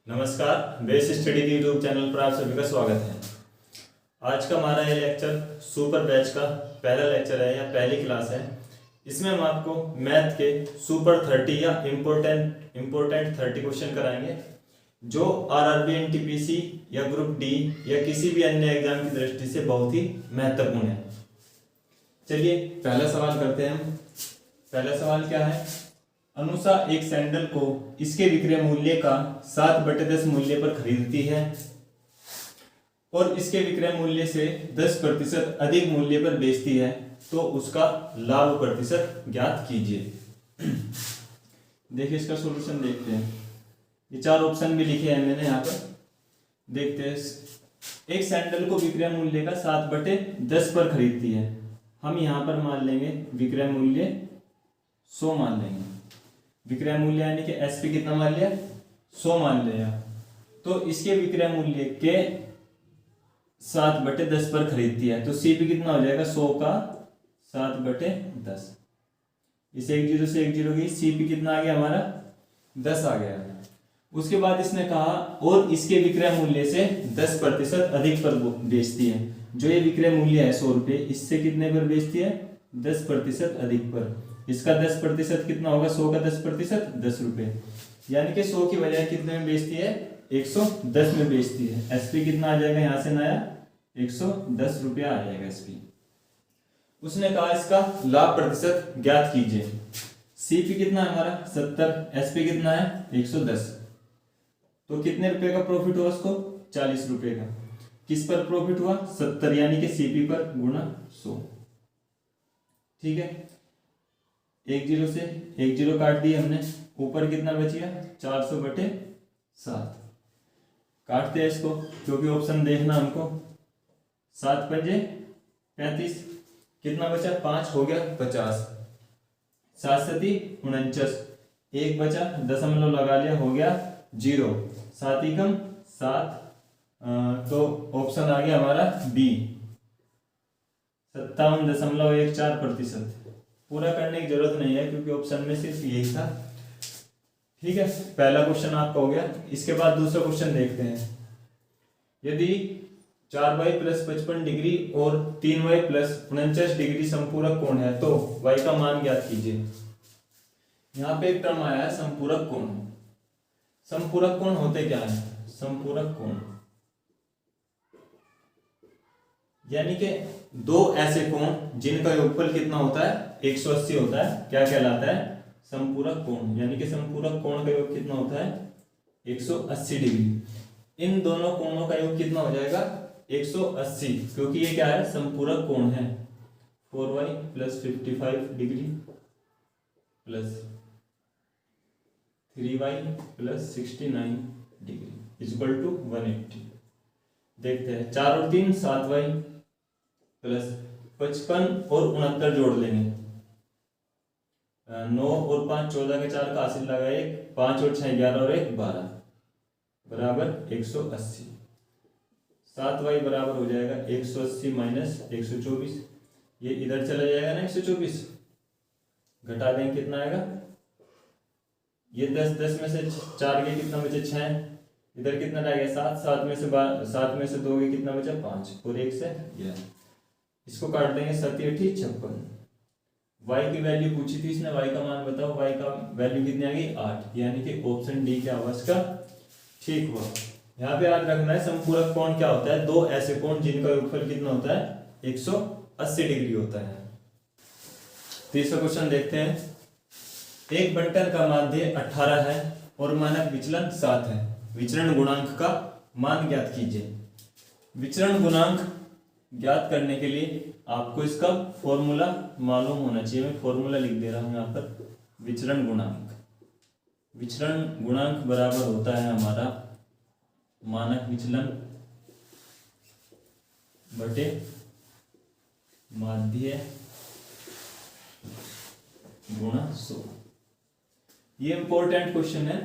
नमस्कार, base study के YouTube channel पर आप सभी का स्वागत है। आज का हमारा ये लेक्चर सुपर बैच का पहला लेक्चर है या पहली क्लास है। इसमें हम आपको मैथ के सुपर 30 या इम्पोर्टेंट 30 क्वेश्चन कराएंगे जो आरआरबी, एनटीपीसी या ग्रुप डी या किसी भी अन्य एग्जाम की दृष्टि से बहुत ही महत्वपूर्ण है। चलिए पहला सवाल करते हैं हम। पहला सवाल क्या है? अनुषा एक सैंडल को इसके विक्रय मूल्य का 7/10 मूल्य पर खरीदती है और इसके विक्रय मूल्य से 10% अधिक मूल्य पर बेचती है, तो उसका लाभ प्रतिशत ज्ञात कीजिए। देखिए इसका सॉल्यूशन देखते हैं। ये 4 ऑप्शन भी लिखे हैं मैंने यहाँ पर, देखते हैं। एक सैंडल को विक्रय मूल्य का 7/10 पर खरीदती है। हम यहाँ पर मान लेंगे विक्रय मूल्य 100 मान लेंगे। विक्रय मूल्य यानी कि एसपी कितना मान लिया? 100 मान लिया। तो इसके विक्रय मूल्य के 7/10 पर खरीदती है, तो सीपी कितना हो जाएगा? 100 का 7/10। इस 1 0 से 1 0 की सीपी कितना आ गया हमारा? 10 आ गया। उसके बाद इसने कहा और इसके विक्रय मूल्य से 10% अधिक पर बेचती है। जो ये विक्रय मूल्य है 100 रुपये, इससे कितने पर बेचती है? 10% अधिक पर। इसका 10% कितना होगा? 100 का 10% 10 रुपये, यानी कि 100 की बजाय कितने में बेचती है? 110 में बेचती है। एसपी कितना आ जाएगा यहाँ से? नया 110 रुपया आ जाएगा एसपी। उसने कहा इसका लाभ प्रतिशत ज्ञात कीजिए। सीपी कितना है हमारा? 70, एसपी कितना है? 110। तो कितने रुपए का प्रॉफिट हुआ उसको? 40 रुपए का। किस पर प्रॉफिट हुआ? 70, यानी कि सीपी पर गुणा 100। ठीक है, 1 0 से 1 0 काट दिए हमने। ऊपर कितना बच गया? 400/7। काटते हैं इसको, क्योंकि ऑप्शन देखना हमको। 7 पंजे 35, कितना बचा? 5 हो गया 50। 7 सती 49, 1 बचा, दशमलव लगा लिया, हो गया 0। 7 एकम 7। तो ऑप्शन आ गया हमारा बी, 57.14%। पूरा करने की जरूरत नहीं है क्योंकि ऑप्शन में सिर्फ यही था। ठीक है, पहला क्वेश्चन आपका हो गया। इसके बाद दूसरा क्वेश्चन देखते हैं। यदि 4y + 55 डिग्री और 3y + 49 डिग्री संपूरक कोण है तो y का मान ज्ञात कीजिए। यहाँ पे एक टर्म आया है संपूरक कोण। संपूरक कोण होते क्या है? संपूरक कोण यानी कि दो ऐसे कोण जिनका योगफल कितना होता है? 180 होता है। क्या कहलाता है? संपूरक कोण। यानी कि संपूरक कोण का योग कितना होता है? 180 डिग्री। इन दोनों कोणों का योग कितना हो जाएगा? 180, क्योंकि ये क्या है? संपूरक कोण है। 4y + 55 degree plus 3y + 69 degree = 180। देखते हैं। 4 और 3 7y + 55 और 69 जोड़ लेंगे। 9 और 5 14 के 4 का हासिल लगा 1, 5 और 6 11 और 1 12 बराबर 180। 7y बराबर हो जाएगा 180 - 124। ये इधर चला जाएगा ना, 124 घटा देंगे, कितना आएगा? ये 10 में से 4 के कितना बचे? 6। इधर कितना रहेगा? 7। 7 में से 2 के कितना बचा? 5 और 1 से 11। इसको काट देंगे। 7 × 8 = 56। y की वैल्यू पूछी थी इसने, y का मान बताओ। y का वैल्यू कितनी आ गई? 8, यानी कि ऑप्शन डी क्या हुआ इसका? ठीक हुआ। यहाँ पे याद रखना है संपूरक कोण क्या होता है? दो ऐसे कोण जिनका योगफल कितना होता है? 180 डिग्री होता है। तीसरा क्वेश्चन देखते हैं। एक बंटन का माध्य 18 है और मानक विचलन 7 है। विचरण गुणांक का मान ज्ञात कीजिए। विचरण गुणांक ज्ञात करने के लिए आपको इसका फॉर्मूला मालूम होना चाहिए। मैं फॉर्मूला लिख दे रहा हूं यहाँ पर। विचरण गुणांक बराबर होता है हमारा मानक विचलन बटे माध्य गुणा 100। ये इंपॉर्टेंट क्वेश्चन है।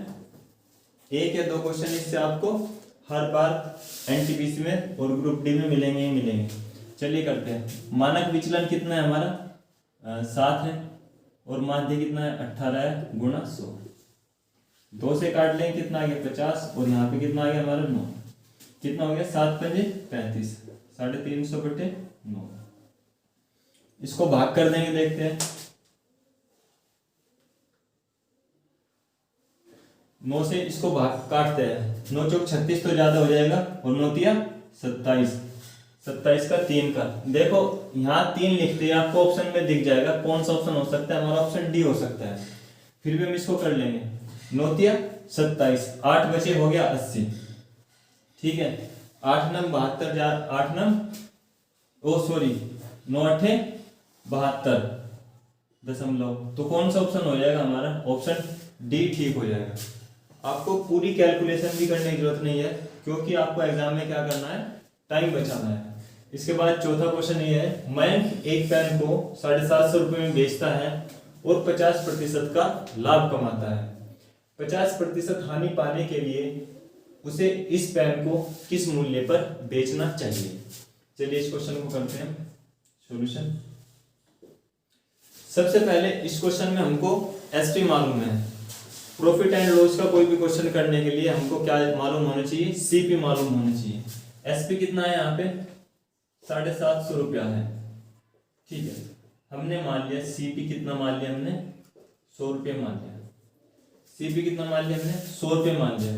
1 या 2 क्वेश्चन इससे आपको हर बार एनटीपीसी में और ग्रुप डी में मिलेंगे ही मिलेंगे। चलिए करते हैं। मानक विचलन कितना है हमारा? 7 है और माध्य कितना है? 18 है, गुणा 100। 2 से काट लेंगे कितना आ गया 50, और यहाँ पे कितना आ गया हमारा 9, कितना हो गया 7 पंजे 35, 350 बटे 9। इसको भाग कर देंगे, देखते हैं। 9 से इसको भाग काटते हैं, 9 चौक 36 तो ज्यादा हो जाएगा, और 9 तिया 27, 27 का 3 का, देखो यहाँ 3 लिखते हैं, आपको ऑप्शन में दिख जाएगा कौन सा ऑप्शन हो सकता है, हमारा ऑप्शन डी हो सकता है। फिर भी हम इसको कर लेंगे, 9 तिया 27, 8 बचे हो गया 80, ठीक है। 8 नम 72, 8 नम ओ सॉरी 9 अठे 72 दशमलव, तो कौन सा ऑप्शन हो जाएगा हमारा, ऑप्शन डी ठीक हो जाएगा। आपको पूरी कैलकुलेशन भी करने की जरूरत नहीं है, क्योंकि आपको एग्जाम में क्या करना है, टाइम बचाना है। इसके बाद चौथा क्वेश्चन ये है, मयंक एक पेन को 750 रुपये में बेचता है और 50% का लाभ कमाता है। 50% हानि पाने के लिए उसे इस पेन को किस मूल्य पर बेचना चाहिए। चलिए इस क्वेश्चन को करते हैं सॉल्यूशन। सबसे पहले इस क्वेश्चन में हमको एसपी मालूम है। प्रॉफिट एंड लॉस का कोई भी क्वेश्चन करने के लिए हमको क्या मालूम होना चाहिए, सीपी मालूम होना चाहिए। एसपी कितना है यहाँ पे 750 रुपया है, ठीक है। हमने मान लिया सीपी कितना मान लिया हमने 100 रुपये मान लिया, सीपी कितना मान लिया हमने 100 रुपये मान लिया।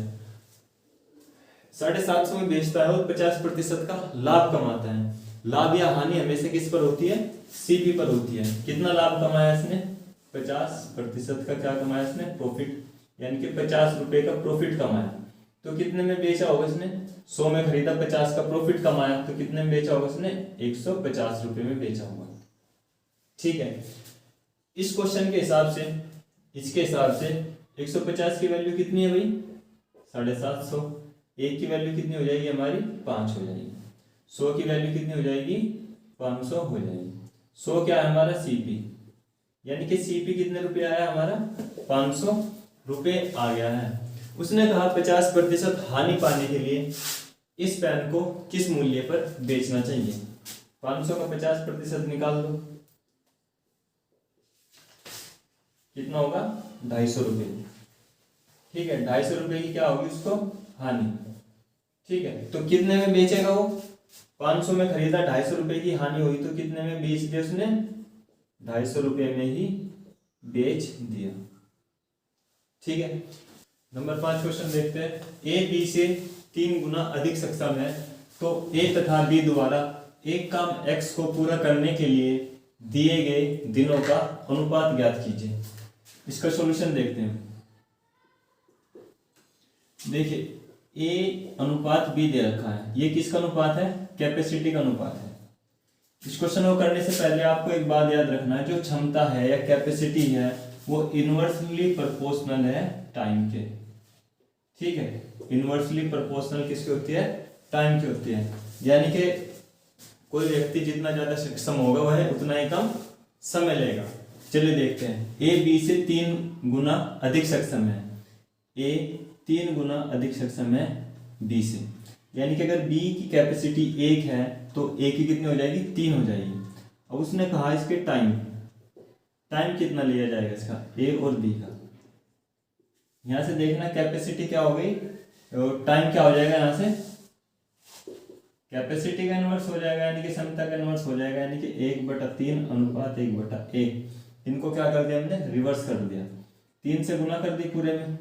750 में बेचता है और 50% का लाभ कमाता है। लाभ या हानि हमेशा किस पर होती है, सीपी पर होती है। कितना लाभ कमाया इसने 50% का क्या कमाया इसने, प्रॉफिट, यानी कि 50 रुपए का प्रॉफिट कमाया। तो कितने में बेचा होगा इसने, 100 में खरीदा, 50 का प्रॉफिट कमाया, तो कितने में बेचा होगा इसने 150 रुपए में बेचा होगा, ठीक है। इस क्वेश्चन के हिसाब से, इसके हिसाब से 150 की वैल्यू कितनी है भाई 750, एक की वैल्यू कितनी हो जाएगी हमारी 5 हो जाएगी, 100 की वैल्यू कितनी हो जाएगी 500 हो जाएगी। 100 क्या है हमारा सीपी, यानी कि सीपी कितने रुपए आया हमारा 500 रुपए आ गया है। उसने कहा 50% हानि पाने के लिए इस पेन को किस मूल्य पर बेचना चाहिए। 500 का 50% निकाल दो, कितना होगा 250 रुपये, ठीक है। 250 रुपये की क्या होगी उसको हानि, ठीक है। तो कितने में बेचेगा वो, 500 में खरीदा, 250 रुपये की हानि हुई, तो कितने में बेच दिया उसने 250 रुपये में ही बेच दिया, ठीक है। नंबर 5 क्वेश्चन देखते हैं। ए बी से 3 गुना अधिक सक्षम है, तो ए तथा बी द्वारा एक काम एक्स को पूरा करने के लिए दिए गए दिनों का अनुपात ज्ञात कीजिए। इसका सॉल्यूशन देखते हैं। देखिए ए अनुपात बी दे रखा है, ये किसका अनुपात है, कैपेसिटी का अनुपात है। इस क्वेश्चन को करने से पहले आपको एक बात याद रखना है, जो क्षमता है या कैपेसिटी है वो इनवर्सली प्रोपोर्शनल है टाइम के, ठीक है। इनवर्सली प्रोपोर्शनल किसकी होती है, टाइम की होती है। यानी कि कोई व्यक्ति जितना ज्यादा सक्षम होगा वह उतना ही कम समय लेगा। चलिए देखते हैं। ए बी से 3 गुना अधिक सक्षम है, ए 3 गुना अधिक सक्षम है बी से, यानी कि अगर बी की कैपेसिटी 1 है तो ए की कितनी हो जाएगी 3 हो जाएगी। अब उसने कहा इसके टाइम कितना लिया जाएगा इसका, ए और बी का। यहां से देखना कैपेसिटी क्या हो गई और टाइम क्या हो जाएगा, यहां से कैपेसिटी का इनवर्स हो जाएगा, यानी कि क्षमता का इनवर्स हो जाएगा, यानी कि 1/3 अनुपात 1/1। इनको क्या कर दिया हमने, रिवर्स कर दिया, 3 से गुना कर दी पूरे में,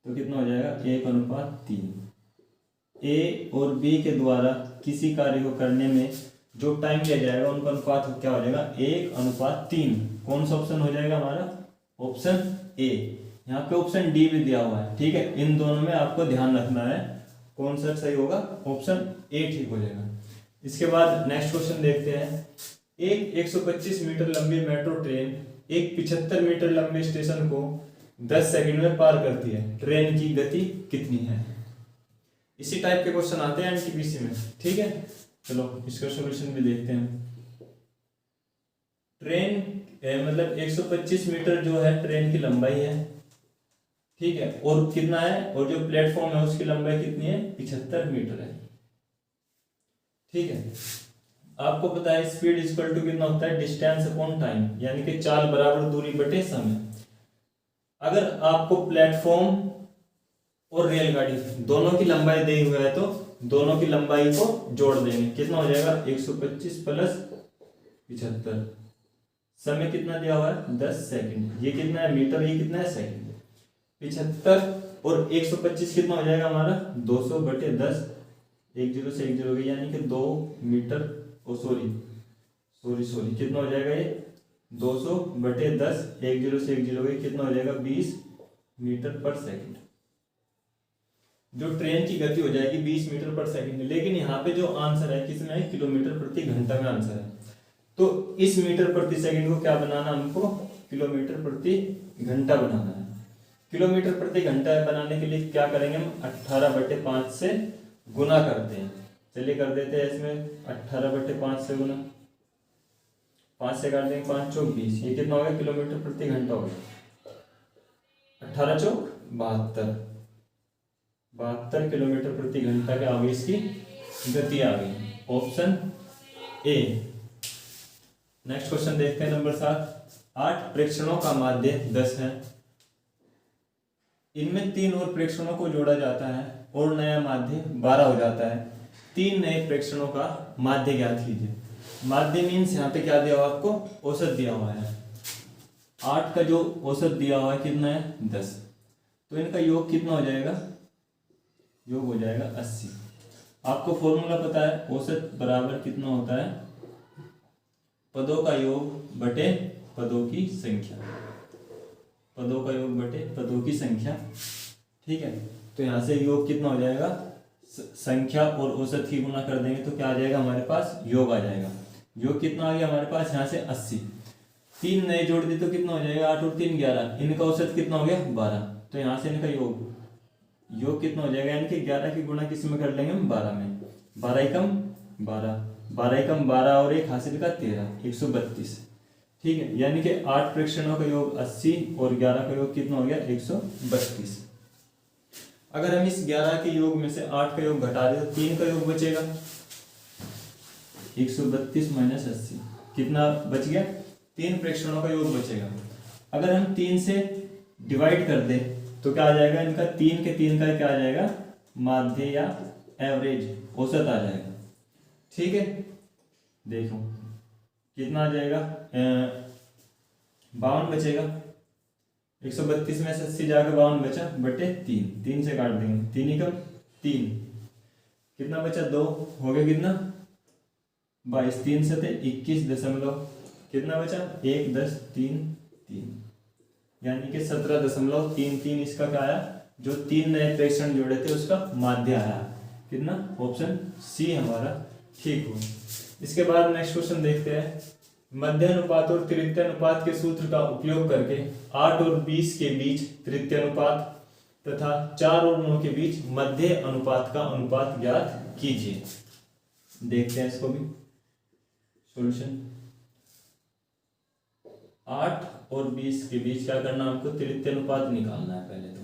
तो कितना हो जाएगा 1/3। ए और बी के द्वारा किसी कार्य को करने में जो टाइम लिया जाएगा उनका अनुपात क्या हो जाएगा 1/3। कौन सा ऑप्शन हो जाएगा हमारा, ऑप्शन ए। यहाँ पे ऑप्शन डी भी दिया हुआ है, ठीक है। इन दोनों में आपको ध्यान रखना है कौन सा सही होगा, ऑप्शन ए ठीक हो जाएगा। इसके बाद नेक्स्ट क्वेश्चन देखते हैं। एक 125 मीटर लंबी मेट्रो ट्रेन एक 75 मीटर लंबे स्टेशन को 10 सेकंड में पार करती है, ट्रेन की गति कितनी है। इसी टाइप के क्वेश्चन आते हैं एनटीपीसी में, ठीक है। चलो इसका सॉल्यूशन भी देखते हैं। ट्रेन मतलब 125 मीटर जो है ट्रेन की लंबाई है, ठीक है, और कितना है, और जो प्लेटफॉर्म है उसकी लंबाई कितनी है 75 मीटर है, ठीक है। आपको पता है स्पीड इक्वल टू कितना होता है, डिस्टेंस अपॉन टाइम, यानी कि चाल बराबर दूरी बटे समय। अगर आपको प्लेटफॉर्म और रेलगाड़ी दोनों की लंबाई दी हुई है तो दोनों की लंबाई को जोड़ देंगे, कितना हो जाएगा 125 प्लस 75। समय कितना दिया हुआ है 10 सेकंड। ये कितना है मीटर, ये कितना है सेकंड। 75 और 125 कितना हो जाएगा हमारा 200 बटे 10। 1 0 से 1 0 गई, यानी कि 2 मीटर, ओ सॉरी कितना हो जाएगा ये 200 बटे 10। 1 0 से 1 0 गई, कितना हो जाएगा 20 मीटर पर सेकंड। जो ट्रेन की गति हो जाएगी 20 मीटर पर सेकंड। लेकिन यहाँ पे जो आंसर है किसमें है, किलोमीटर प्रति घंटा में आंसर है। तो इस मीटर प्रति सेकंड को क्या बनाना हमको, किलोमीटर प्रति घंटा बनाना है। किलोमीटर प्रति घंटा बनाने के लिए क्या करेंगे हम, 18/5 से गुना करते हैं। चलिए कर देते हैं इसमें 18/5 से गुना, 5 से काट देंगे, 5 चौक 20, ये कितना हो गया किलोमीटर प्रति घंटा हो गया। 18 चौक 72 किलोमीटर प्रति घंटा के आगे इसकी गति आ गई। Option A. नेक्स्ट क्वेश्चन देखते हैं नंबर 7। 8 प्रेक्षणों का माध्य 10 है। इनमें 3 और प्रेक्षणों को जोड़ा जाता है और नया माध्य 12 हो जाता है। 3 नए प्रेक्षणों का माध्य ज्ञात कीजिए। माध्य मीन्स यहाँ पे क्या दिया हुआ आपको, औसत दिया हुआ है। 8 का जो औसत दिया हुआ है कितना है 10, तो इनका योग कितना हो जाएगा, योग हो जाएगा 80। आपको फॉर्मूला पता है, औसत बराबर कितना होता है, पदों का योग बटे पदों की संख्या, पदों का योग बटे पदों की संख्या। ठीक है, तो यहाँ से योग कितना हो जाएगा, संख्या और औसत की गुना कर देंगे तो क्या आ जाएगा हमारे पास, योग आ जाएगा। योग कितना आ गया हमारे पास यहाँ से 80। 3 नए जोड़ दी तो कितना हो जाएगा, 8 और 3 11। इनका औसत कितना हो गया 12, तो यहाँ से इनका योग कितना हो जाएगा, यानी कि 11 की गुणा किस में कर लेंगे हम, 12 में। 12 एकम 12, 12 एकम 12 और 1 हासिल का 13, 132। ठीक है, यानी कि 8 प्रेक्षणों का योग 80 और 11 का योग कितना हो गया 132। अगर हम इस 11 के योग में से 8 का योग घटा दें तो 3 का योग बचेगा, 132 माइनस 80 कितना बच गया, 3 प्रेक्षणों का योग बचेगा। अगर हम 3 से डिवाइड कर दें तो क्या आ जाएगा, इनका 3 के 3 का क्या आ जाएगा, माध्य या एवरेज, औसत आ जाएगा। ठीक है, देखो कितना आ जाएगा, 52 बचेगा। 132 में से 80 जाकर 52 बचा बटे 3, 3 से काट देंगे, 3 एकम 3, कितना बचा 2, हो गया कितना 22, 3 से थे 21 दशमलव, कितना बचा 1 10 3 3, यानी कि 17.33 इसका क्या आया, जो 3 नए प्रेक्षण जोड़े थे उसका माध्य आया। कितना, ऑप्शन सी हमारा ठीक हो। इसके बाद नेक्स्ट क्वेश्चन देखते हैं। मध्य अनुपात और तृतीय अनुपात के सूत्र का उपयोग करके 8 और 20 के बीच तृतीय अनुपात तथा 4 और 9 के बीच मध्य अनुपात का अनुपात ज्ञात कीजिए। देखते हैं इसको भी सॉल्यूशन। 8 और 20 के बीच क्या करना, हमको तृतीय अनुपात निकालना है। पहले तो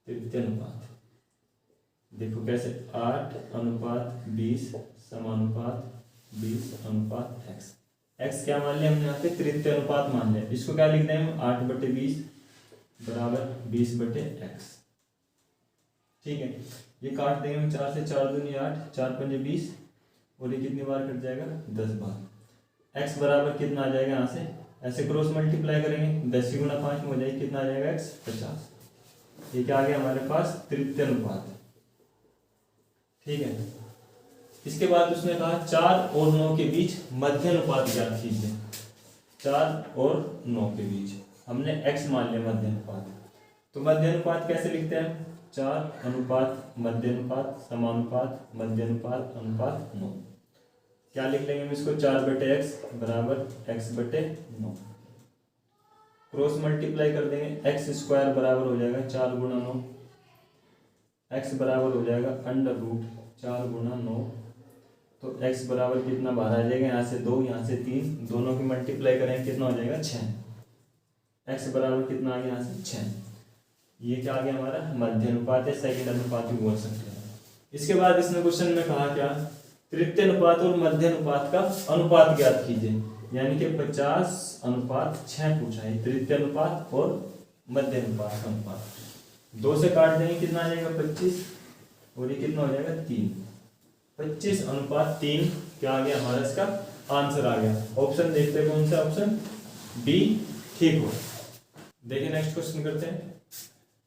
तृतीय अनुपात देखो कैसे, 8 अनुपात 20 समानुपात 20 अनुपात x। x क्या मान लिया हमने यहाँ पे, तृतीय अनुपात मान लिया। इसको क्या लिख दें हम, 8/20 बराबर 20/x। ठीक है, ये काट देंगे हम, 4 से 4 दूनी 8, 4 पंजे 20, और ये कितनी बार कट जाएगा 10 बार। x बराबर कितना आ जाएगा, यहाँ से ऐसे क्रॉस मल्टीप्लाई करेंगे, 10 की गुणा 5 में हो जाएगी, कितना आ जाएगा x 50। ये क्या आ गया हमारे पास, तृतीय अनुपात। ठीक है, इसके बाद उसने कहा 4 और 9 के बीच मध्य अनुपात ज्ञात कीजिए। 4 और 9 के बीच हमने x मान लिया मध्य अनुपात, तो मध्य अनुपात कैसे लिखते हैं, 4 अनुपात मध्य अनुपात समानुपात मध्य अनुपात अनुपात 9। क्या लिख लेंगे हम इसको, 4/x बराबर x/9। क्रॉस मल्टीप्लाई कर देंगे, x² बराबर हो जाएगा 4 गुणा 9, x बराबर हो जाएगा √4 गुणा 9। तो x बराबर कितना बाहर आ जाएगा, यहाँ से 2 यहाँ से 3, दोनों की मल्टीप्लाई करेंगे कितना हो जाएगा 6। x बराबर कितना आ गया यहाँ से 6। ये क्या आ गया हमारा मध्य अनुपात है, सेकंड अनुपात भी बोल सकते हैं। इसके बाद इसने क्वेश्चन में कहा क्या, तृतीय अनुपात और मध्य अनुपात का अनुपात ज्ञात कीजिए, यानी कि 50/6 पूछा है, तृतीय अनुपात और मध्य अनुपात का अनुपात। 2 से काट देंगे कितना आ जाएगा 25, और ये कितना हो जाएगा 3। 25:3 क्या आ गया हमारा, इसका आंसर आ गया। ऑप्शन देखते हैं कौन सा, ऑप्शन बी ठीक हो। देखिए नेक्स्ट क्वेश्चन करते हैं।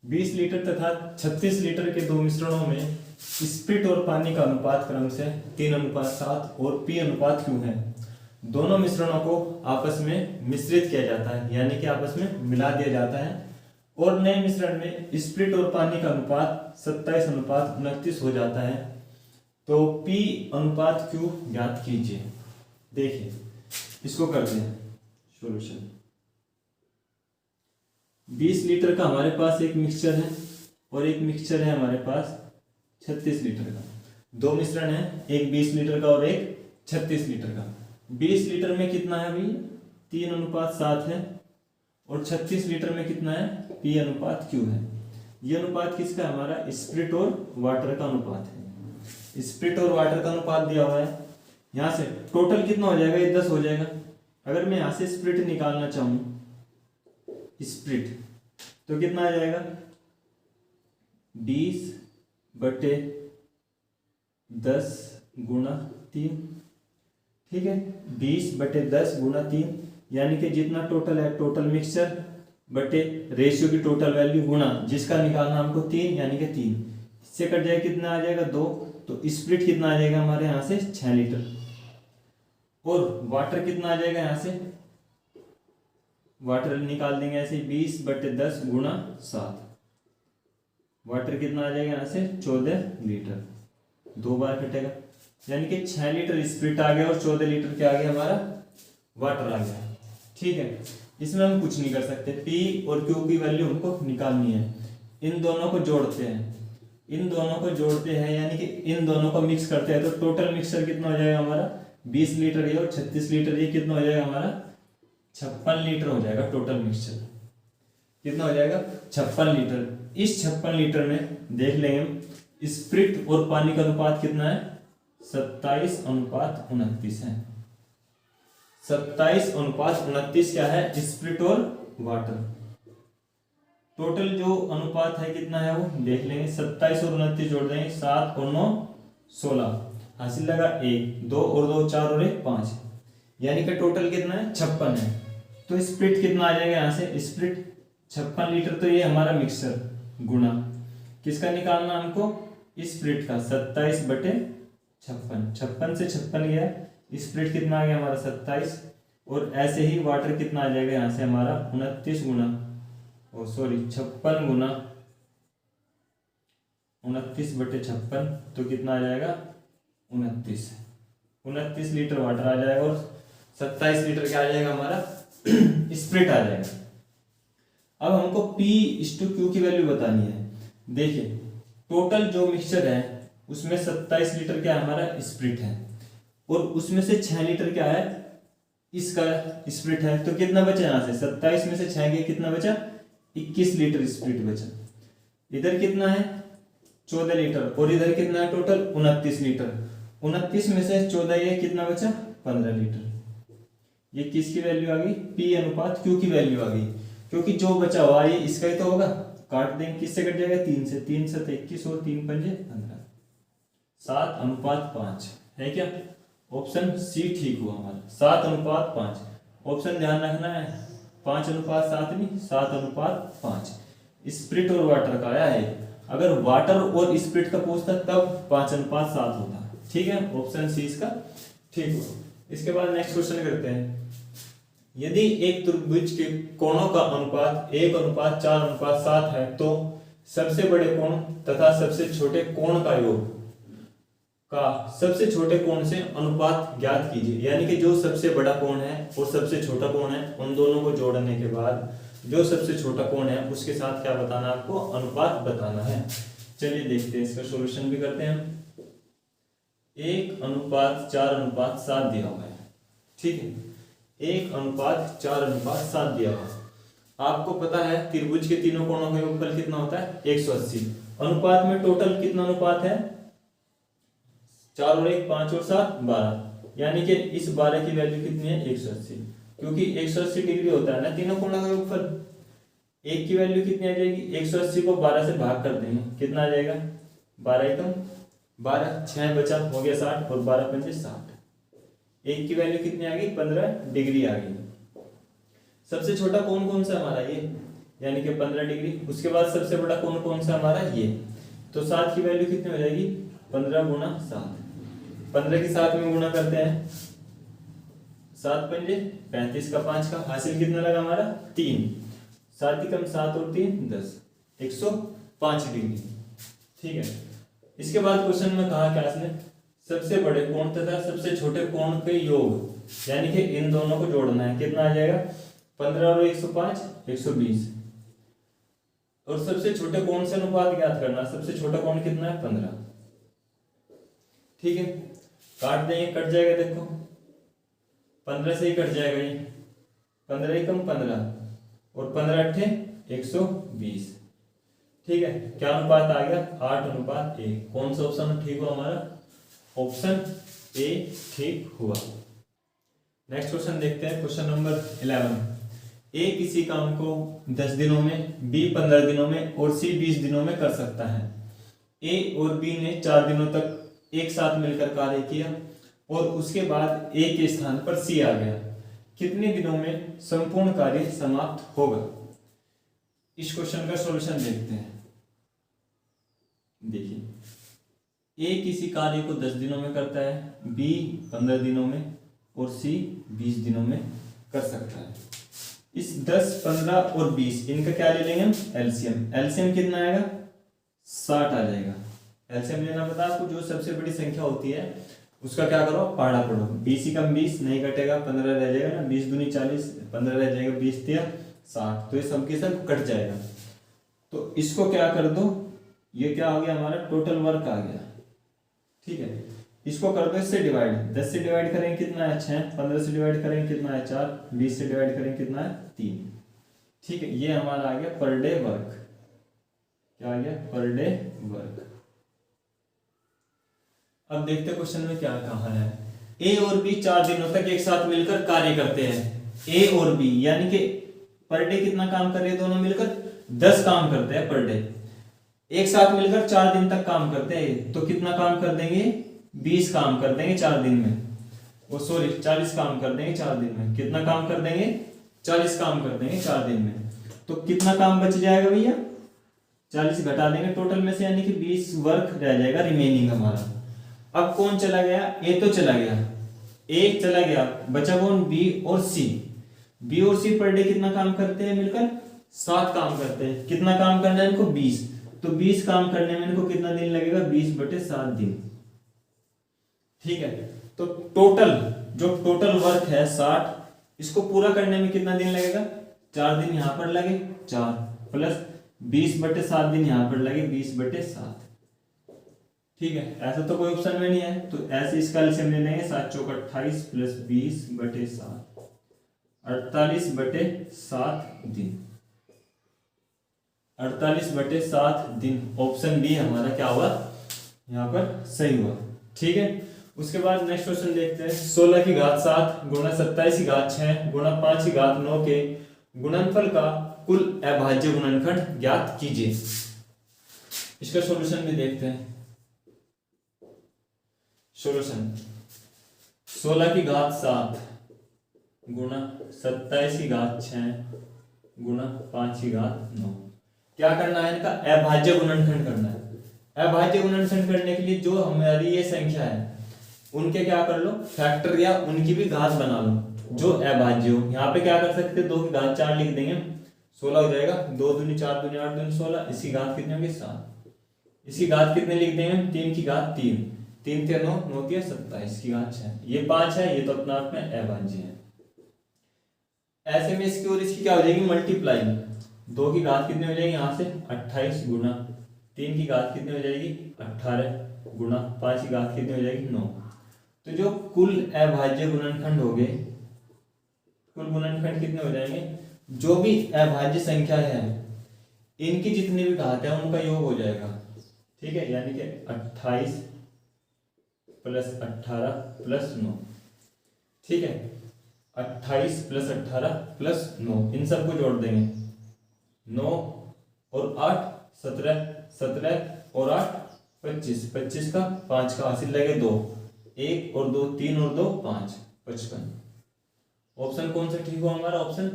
20 लीटर तथा 36 लीटर के दो मिश्रणों में स्प्रिट और पानी का अनुपात क्रम से 3:7 और P/Q है। दोनों मिश्रणों को आपस में मिश्रित किया जाता है, यानी कि आपस में मिला दिया जाता है, और नए मिश्रण में स्प्रिट और पानी का अनुपात 27:29 हो जाता है। तो P/Q ज्ञात कीजिए। देखिए इसको करते हैं सॉल्यूशन। 20 लीटर का हमारे पास एक मिक्सचर है, और एक मिक्सचर है हमारे पास 36 लीटर का। दो मिश्रण है, एक 20 लीटर का और एक 36 लीटर का। 20 लीटर में कितना है अभी 3:7 है, और 36 लीटर में कितना है P/Q है। ये अनुपात किसका है, हमारा स्प्रिट और वाटर का अनुपात है। स्प्रिट और वाटर का अनुपात दिया हुआ है। यहाँ से टोटल कितना हो जाएगा, ये 10 हो जाएगा। अगर मैं यहाँ से स्प्रिट निकालना चाहूँ, स्प्रिट, तो कितना आ जाएगा 20/10 गुणा 3। ठीक है, 20/10 गुणा 3, यानी कि जितना टोटल है, टोटल मिक्सचर बटे रेशियो की टोटल वैल्यू गुणा जिसका निकालना हमको 3, यानी कि 3। इससे कट जाए कितना आ जाएगा 2। तो स्प्रिट कितना आ जाएगा हमारे यहाँ से 6 लीटर, और वाटर कितना आ जाएगा यहाँ से, वाटर निकाल देंगे ऐसे 20/10 गुणा 7। वाटर कितना आ जाएगा यहाँ से 14 लीटर, 2 बार कटेगा, यानी कि 6 लीटर स्प्रिट आ गया और 14 लीटर क्या आ गया हमारा वाटर आ गया। ठीक है, इसमें हम कुछ नहीं कर सकते। P और Q की वैल्यू हमको निकालनी है। इन दोनों को जोड़ते हैं, इन दोनों को जोड़ते हैं, यानी कि इन दोनों को मिक्स करते हैं, तो टोटल मिक्सचर कितना हो जाएगा हमारा 20 लीटर ये और 36 लीटर ये, कितना हो जाएगा हमारा 56 लीटर हो जाएगा। टोटल मिक्सचर कितना हो जाएगा 56 लीटर। इस 56 लीटर में देख लेंगे हम स्प्रिट और पानी का अनुपात कितना है 27:29 है। 27:29 क्या है स्प्रिट और वाटर। टोटल जो अनुपात है कितना है वो देख लेंगे। 27 और 29 जोड़ देंगे, 7 और 9 16, हासिल लगा 1, 2 और 2 4 और 1 5, यानी कि टोटल कितना है 56 है। तो स्प्रिट कितना आ जाएगा यहाँ से, स्प्रिट 56 लीटर। तो ये हमारा मिक्सर गुणा किसका निकालना हमको, स्प्रिट का 27/56। 56 से 56 गया, स्प्रिट कितना आ गया हमारा 27, और ऐसे ही वाटर कितना आ जाएगा यहाँ से हमारा 29 गुना 56 गुना 29/56, तो कितना आ जाएगा 29 लीटर वाटर आ जाएगा, और 27 लीटर क्या आ जाएगा हमारा स्प्रिट आ जाएगा। अब हमको P/Q की वैल्यू बतानी है। देखिए टोटल जो मिक्सचर है उसमें 27 लीटर क्या हमारा स्प्रिट है, और उसमें से 6 लीटर क्या है इसका स्प्रिट है। तो कितना बचा यहाँ से 27 में से 6 गए, कितना बचा 21 लीटर स्प्रिट बचा। इधर कितना है 14 लीटर, और इधर कितना है टोटल 29 लीटर। 29 में से 14 ये कितना बचा 15 लीटर। ये किसकी वैल्यू आ गई P/Q की वैल्यू आ गई, क्योंकि जो बचा हुआ ये इसका ही तो होगा। काट देंगे, किससे कट जाएगा 3 से, 3 से 21 और 3 पंजे 15, 7:5 है क्या। ऑप्शन सी ठीक हुआ हमारा 7:5। ऑप्शन ध्यान रखना है 5:7 नहीं, 7:5। स्प्रिट और वाटर का आया है, अगर वाटर और स्प्रिट का पूछता तब 5:7 होता। ठीक है, ऑप्शन सी इसका ठीक हुआ। इसके बाद नेक्स्ट क्वेश्चन करते हैं। यदि एक त्रिभुज के कोणों का अनुपात 1:4:7 है, तो सबसे बड़े कोण तथा सबसे छोटे कोण का योग का सबसे छोटे कोण से अनुपात ज्ञात कीजिए। यानी कि जो सबसे बड़ा कोण है और सबसे छोटा कोण है, उन दोनों को जोड़ने के बाद जो सबसे छोटा कोण है उसके साथ क्या बताना है आपको, अनुपात बताना है। चलिए देखते हैं, इसका सॉल्यूशन भी करते हैं। 1:4:7 दिया हुआ है। ठीक है, 1:4:7 दिया हुआ है। आपको पता है त्रिभुज के तीनों कोणों का योगफल कितना होता है 180। अनुपात में टोटल कितना अनुपात है 4 और 1 5 और 7 12, यानी कि इस 12 की वैल्यू कितनी है 180, क्योंकि 180 डिग्री होता है ना तीनों कोणों का योगफल। एक की वैल्यू कितनी आ जाएगी, 180 को 12 से भाग कर देंगे, कितना आ जाएगा, 12 एकम 12, 6 बचा, हो गया 60 और 12 पंजे 60। एक की वैल्यू कितनी आ गई, 15 डिग्री आ गई। सबसे छोटा कौन कौन सा हमारा ये, यानी कि 15 डिग्री। उसके बाद सबसे बड़ा कौन कौन सा हमारा ये। तो 7 की वैल्यू कितनी हो जाएगी, 15 गुना 7। 15 की 7 में गुना करते हैं, 7 पंजे 35 का 5 का, हासिल कितना लगा हमारा 3। 7 ही कम 7 और 3 10, 105 डिग्री। ठीक है। इसके बाद क्वेश्चन में कहा क्या इसने, सबसे बड़े कोण तथा सबसे छोटे कोण के योग, यानी कि इन दोनों को जोड़ना है, कितना आ जाएगा 15 और 105 120। और सबसे छोटे कोण से अनुपात ज्ञात करना, सबसे छोटा कोण कितना है 15। ठीक है, काट देंगे, कट जाएगा, देखो 15 से ही कट जाएगा ये, 15 ही कम 15 और 15 अट्ठे 120। ठीक है, क्या अनुपात आ गया 8:1। कौन सा ऑप्शन ठीक हुआ हमारा, ऑप्शन ए ठीक हुआ। नेक्स्ट क्वेश्चन देखते हैं, क्वेश्चन नंबर 11। ए किसी काम को 10 दिनों में, बी 15 दिनों में और सी 20 दिनों में कर सकता है। ए और बी ने 4 दिनों तक एक साथ मिलकर कार्य किया और उसके बाद ए के स्थान पर सी आ गया। कितने दिनों में संपूर्ण कार्य समाप्त होगा। इस क्वेश्चन का सॉल्यूशन देखते हैं। देखिए, ए किसी कार्य को 10 दिनों में करता है, बी 15 दिनों में और सी 20 दिनों में कर सकता है। इस 10, 15 और 20 इनका क्या ले लेंगे हम, एलसीएम। एलसीएम कितना आएगा 60 आ जाएगा। एलसीएम लेना पता है आपको, जो सबसे बड़ी संख्या होती है उसका क्या करो, पहाड़ा पढ़ो। 20 ही कम 20 नहीं कटेगा, 15 रह जाएगा ना, 20 दूनी 40, 15 रह जाएगा, 20 तिया 60, तो ये सब के सब कट जाएगा। तो इसको क्या कर दो, ये क्या हो गया हमारा टोटल वर्क आ गया। ठीक है, इसको कर दो इससे डिवाइड, 10 से डिवाइड करेंगे कितना है 6, 15 से डिवाइड करेंगे कितना है 4, 20 से डिवाइड करेंगे कितना है 3। ठीक है, ये हमारा आ गया पर डे वर्क। क्या आ गया, पर डे वर्क। अब देखते क्वेश्चन में क्या कहा है। ए और बी 4 दिनों तक एक साथ मिलकर कार्य करते हैं। ए और बी यानी कि पर डे कितना काम कर रहे हैं दोनों मिलकर, 10 काम करते हैं पर डे। एक साथ मिलकर 4 दिन तक काम करते हैं, तो कितना काम कर देंगे, 20 काम कर देंगे 4 दिन में। वो सॉरी 40 काम कर देंगे 4 दिन में। कितना काम कर देंगे, 40 काम कर देंगे 4 दिन में। तो कितना काम बच जाएगा भैया, 40 घटा देंगे टोटल में से, यानी कि 20 वर्क रह जाएगा रिमेनिंग हमारा। अब कौन चला गया, ए तो चला गया, ए चला गया, बचा कौन, बी और सी। बी और सी पर डे कितना काम करते हैं मिलकर, 7 काम करते हैं। कितना काम करना है इनको, 20। तो 20 काम करने में इनको कितना दिन लगेगा, 20/7 दिन। ठीक है, तो टोटल जो टोटल वर्क है 60, इसको पूरा करने में कितना दिन लगेगा, 4 दिन यहां पर लगे 4 प्लस 20/7 दिन यहां पर लगे 20/7। ठीक है, ऐसा तो कोई ऑप्शन में नहीं है, तो ऐसे इसका एलसीएम ले लेंगे, 7 चौक 28 प्लस 20/7, 48/7 दिन। 48/7 दिन, ऑप्शन बी हमारा क्या हुआ यहाँ पर सही हुआ। ठीक है, उसके बाद नेक्स्ट क्वेश्चन देखते हैं। 16 की घात 7 गुणा 27 की घात 6 गुणा 5 की घात 9 के गुणनफल का कुल अभाज्य गुणनखंड ज्ञात कीजिए। इसका सॉल्यूशन भी देखते हैं। सॉल्यूशन 16 की घात 7 गुणा 27 की घात 6 गुणा 5 की घात 9। क्या करना है, इनका अभाज्य गुणनखंड करना है। अभाज्य गुणनखंड करने के लिए जो हमारी ये संख्या है उनके क्या कर लो, फैक्टर या उनकी भी घात बना लो जो अभाज्य हो। यहाँ पे क्या कर सकते हैं, 2 की घात 4 लिख देंगे, 16 हो जाएगा। 2 दूनी 4 दूनी 8 दूनी 16, इसकी घात कितनी होगी 7। इसकी घात कितने लिख देंगे, 3 की घात 3, 3 3 9 9 3 27 की घात 6। ये 5 है, ये तो अपना आप में अभाज्य है। ऐसे में इसकी और इसकी क्या हो जाएगी, मल्टीप्लाई। 2 की घात कितनी हो जाएगी यहाँ से 28 गुना 3 की घात कितनी हो जाएगी 18 गुना 5 की घात कितनी हो जाएगी 9। तो जो कुल अभाज्य गुणनखंड हो गए, कुल गुणनखंड कितने हो जाएंगे, जो भी अभाज्य संख्या है इनकी जितनी भी घात है उनका योग हो जाएगा। ठीक है, यानी कि 28 प्लस 18 प्लस 9। ठीक है, 28 प्लस 18 प्लस 9, इन सबको जोड़ देंगे 9 और 8 17, 17 और 8 25, 25 का 5 का हासिल लगे 2, 1 और 2 3 और 2 5, 55। ऑप्शन कौन सा ठीक हुआ हमारा? ऑप्शन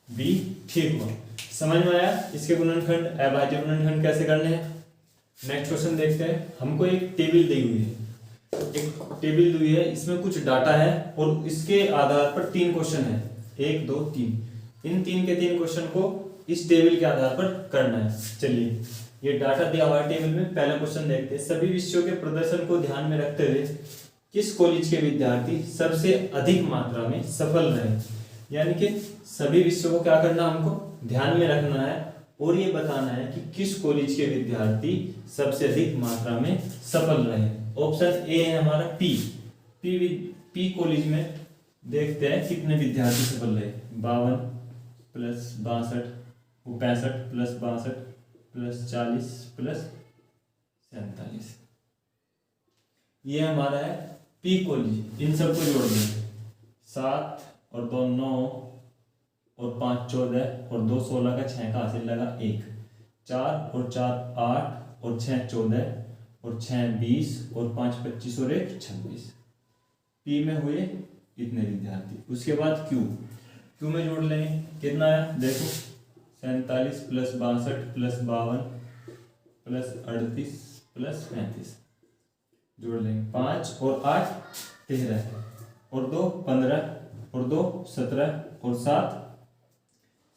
बी ठीक हुआ। समझ में आया? इसके गुणनखंड, अभाज्य गुणनखंड कैसे करने हैं? नेक्स्ट क्वेश्चन देखते हैं। हमको एक टेबल दी हुई है, इसमें कुछ डाटा है और इसके आधार पर 3 क्वेश्चन है, 1 2 3। इन 3 के 3 क्वेश्चन को इस टेबल के आधार पर करना है। चलिए, ये डाटा दिया हुआ है टेबल में। पहला क्वेश्चन देखते हैं। सभी विषयों के प्रदर्शन को ध्यान में रखते हुए किस कॉलेज के विद्यार्थी सबसे अधिक मात्रा में सफल रहे? यानी कि सभी विषयों को क्या करना, हमको ध्यान में रखना है और ये बताना है कि किस कॉलेज के विद्यार्थी सबसे अधिक मात्रा में सफल रहे। ऑप्शन ए है हमारा पी कॉलेज में। देखते हैं कितने विद्यार्थी सफल रहे। 52 प्लस 62, 65 प्लस 62 प्लस 40 प्लस 47। ये हमारा है पी कॉलेज। इन सबको जोड़ देंगे। 7 और 2 9 और 5 14 और 2 16 का 6 का हासिल लगा 1, 4 और 4 8 और 6 14 और 6 20 और 5 25 और 1 26। पी में हुए इतने विद्यार्थी। उसके बाद क्यू में जोड़ लेंगे। कितना आया देखो, 47 प्लस 62 प्लस 52 प्लस 38 प्लस 35। जोड़ लेंगे। 5 और 8 13 और 2 15 और 2 17 और 7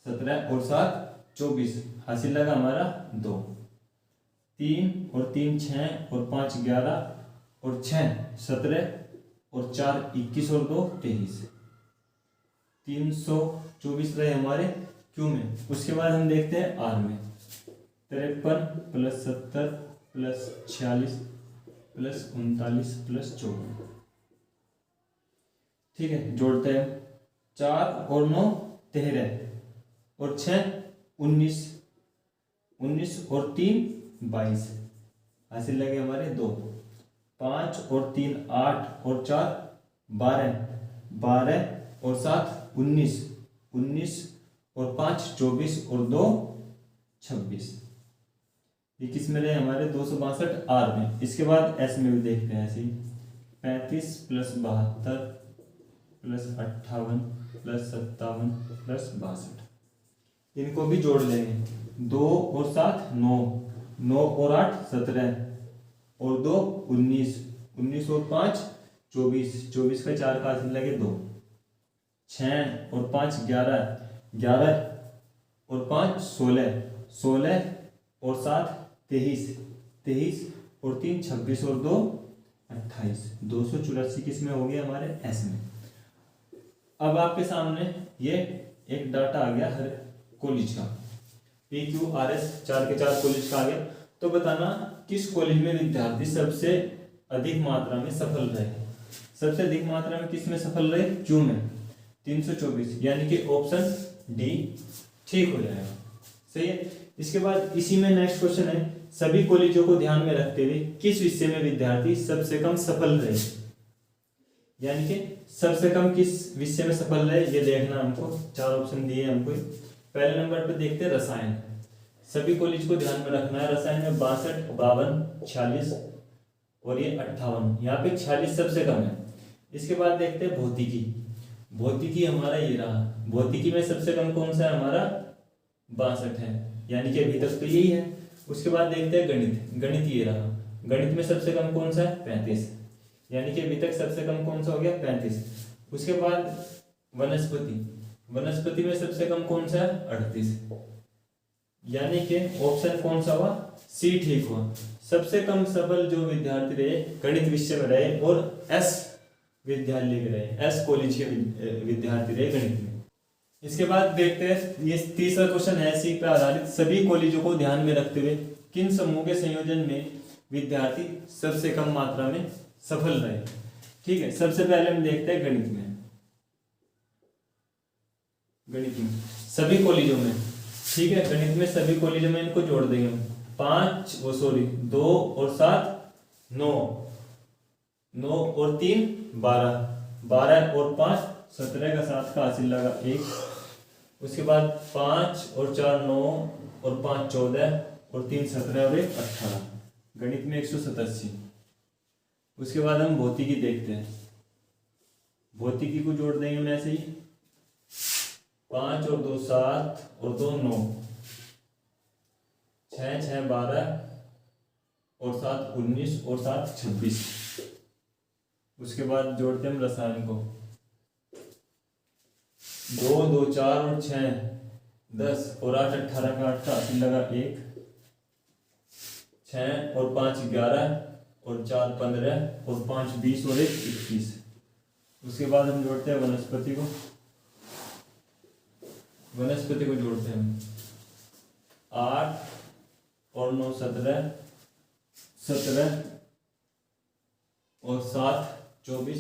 17 और 7 24। हासिल लगा हमारा 2। 3 और 3 6 और 5 11 और 6 17 और 4 21 और 2 23। 324 रहे हमारे क्यू में। उसके बाद हम देखते हैं आर में। 53 प्लस 70 प्लस 46 प्लस 39 प्लस 54। ठीक है, जोड़ते हैं। 4 और 9 13 और 6 19 19 और 3 22। हासिल लगे हमारे 2। 5 और 3 8 और 4 12 12 और 7 19 19 और 5 24 और 2 26। ये किस में रहे हमारे? 262 आर में। इसके बाद एस में भी देखते हैं ऐसे ही। 35 प्लस 72 प्लस 58 प्लस 57 प्लस 62। इनको भी जोड़ लेंगे। 2 और 7 9 9 और 8 17 और 2 19 19 और 5 24 24 का 4 का हासिल लगे 2। 6 और 5 11 11 और 5 16 16 और 7 23 23 और 3 26 और 2 28। 284 किस में हो गया हमारे? एस में। अब आपके सामने ये एक डाटा आ गया हर कॉलेज का। पी क्यू आर एस 4 के 4 कॉलेज का आ गया। तो बताना किस कॉलेज में विद्यार्थी सबसे अधिक मात्रा में सफल रहे। सबसे अधिक मात्रा में किस में सफल रहे? क्यू में। 324, यानी कि ऑप्शन डी ठीक हो जाएगा। सही है। इसके बाद इसी में नेक्स्ट क्वेश्चन है। सभी कॉलेजों को ध्यान में रखते हुए किस विषय में विद्यार्थी सबसे कम सफल रहे? यानी कि सबसे कम किस विषय में सफल रहे ये देखना हमको। 4 ऑप्शन दिए हमको। पहले नंबर पे देखते हैं रसायन। सभी कॉलेज को ध्यान में रखना है। रसायन में 62 52 46 और ये 58। यहाँ पे 46 सबसे कम है। इसके बाद देखते हैं भौतिकी। भौतिकी हमारा ये रहा। भौतिकी में सबसे कम कौन सा है हमारा? 62 है, यानी कि अभी तक तो यही है। उसके बाद देखते हैं गणित। गणित ये रहा। गणित में सबसे कम कौन सा है? 35, यानी कि अभी तक सबसे कम कौन सा हो गया? 35। उसके बाद वनस्पति। वनस्पति में सबसे कम कौन सा है? 38, यानी कि ऑप्शन कौन सा हुआ? सी ठीक हुआ। सबसे कम सफल जो विद्यार्थी रहे गणित विषय में रहे और एस विद्यालय के रहे, एस कॉलेज के विद्यार्थी रहे गणित में। इसके बाद देखते हैं ये तीसरा क्वेश्चन है इसी पर आधारित। सभी कॉलेजों को ध्यान में रखते हुए किन समूह के संयोजन में विद्यार्थी सबसे कम मात्रा में सफल रहे? ठीक है, सबसे पहले हम देखते हैं गणित में। गणित में सभी कॉलेजों में, ठीक है, गणित में सभी कॉलेजों में इनको जोड़ देंगे हम। 2 और 7 9 9 और 3 12 12 और 5 17 का 7 का हासिल लगा 1 उसके बाद 5 और 4 9 और 5 14 और 3 17 और 1 18, गणित में 187। उसके बाद हम भौतिकी देखते हैं। भौतिकी को जोड़ देंगे हम ऐसे ही, 5 और 2 7 और 2 9, 6 6 12 और 7 19 और 7 26। उसके बाद जोड़ते हैं हम रसायन को, 2 2 4 और 6 10 और 8 18 का 88 लगा 1, 6 और 5 11 और 4 15 और 5 20 और 1 21। उसके बाद हम जोड़ते हैं वनस्पति को। वनस्पति को जोड़ते हैं हम, 8 और 9 17 17 और 7 24,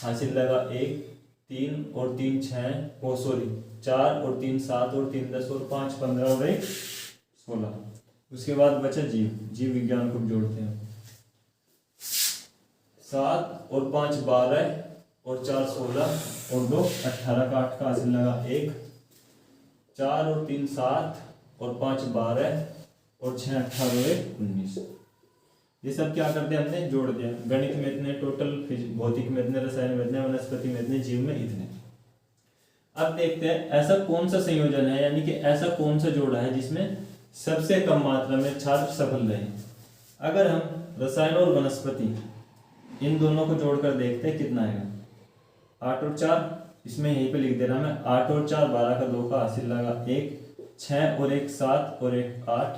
हासिल लगा 1 3 और 3 6 ओ सॉरी 4 और 3 7 और 3 10 और 5 15 और 1 16। उसके बाद बचा जीव। जीव विज्ञान को जोड़ते हैं, 7 और 5 12 और 4 16 और 2 18 का 8 का हासिल लगा 1, 4 और 3 7 और 5 12 और 6 18 और 1 19। ये सब क्या करते हैं, हमने जोड़ दिया। गणित में इतने टोटल, भौतिक में इतने, रसायन में इतने, वनस्पति में इतने, जीव में इतने। अब देखते हैं ऐसा कौन सा संयोजन है, यानी कि ऐसा कौन सा जोड़ा है जिसमें सबसे कम मात्रा में छात्र सफल रहे। अगर हम रसायन और वनस्पति इन दोनों को जोड़कर देखते हैं कितना आएगा, 8 और 4, इसमें यहीं पे लिख दे रहा मैं, 8 और 4 12 का 2 का हासिल लगा 1, 6 और 1 7 और 1 8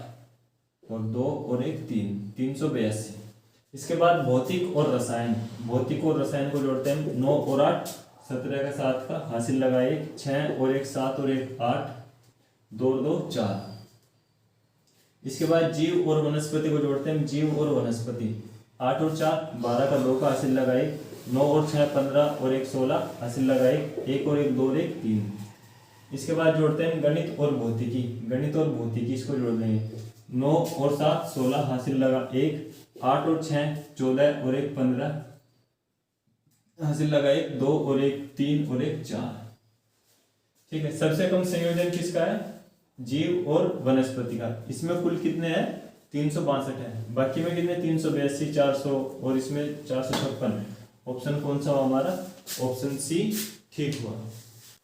और 2 और 1 3, 382। इसके बाद भौतिक और रसायन, भौतिक और रसायन को जोड़ते हैं, 9 और 8 17 का 7 का हासिल लगा 1, 6 और 1 7 और 1 8, 2 और 2 4। इसके बाद जीव और वनस्पति को जोड़ते हैं, जीव और वनस्पति, 8 और 4 12 का 2 का हासिल लगा 1, 9 और 6 15 और 1 16 हासिल लगा 1 और 1 2 और 1 3। इसके बाद जोड़ते हैं गणित और भौतिकी। गणित और भौतिकी इसको जोड़ देंगे, 9 और 7 16 हासिल लगा 1, 8 और 6 14 और 1 15 हासिल लगा 1 2 और 1 3 और 1 4। ठीक है, सबसे कम संयोजन किसका है, जीव और वनस्पति का। इसमें कुल कितने हैं, 362 है, बाकी में कितने 382 400 और इसमें 456। ऑप्शन कौन सा हुआ हमारा, ऑप्शन सी ठीक हुआ।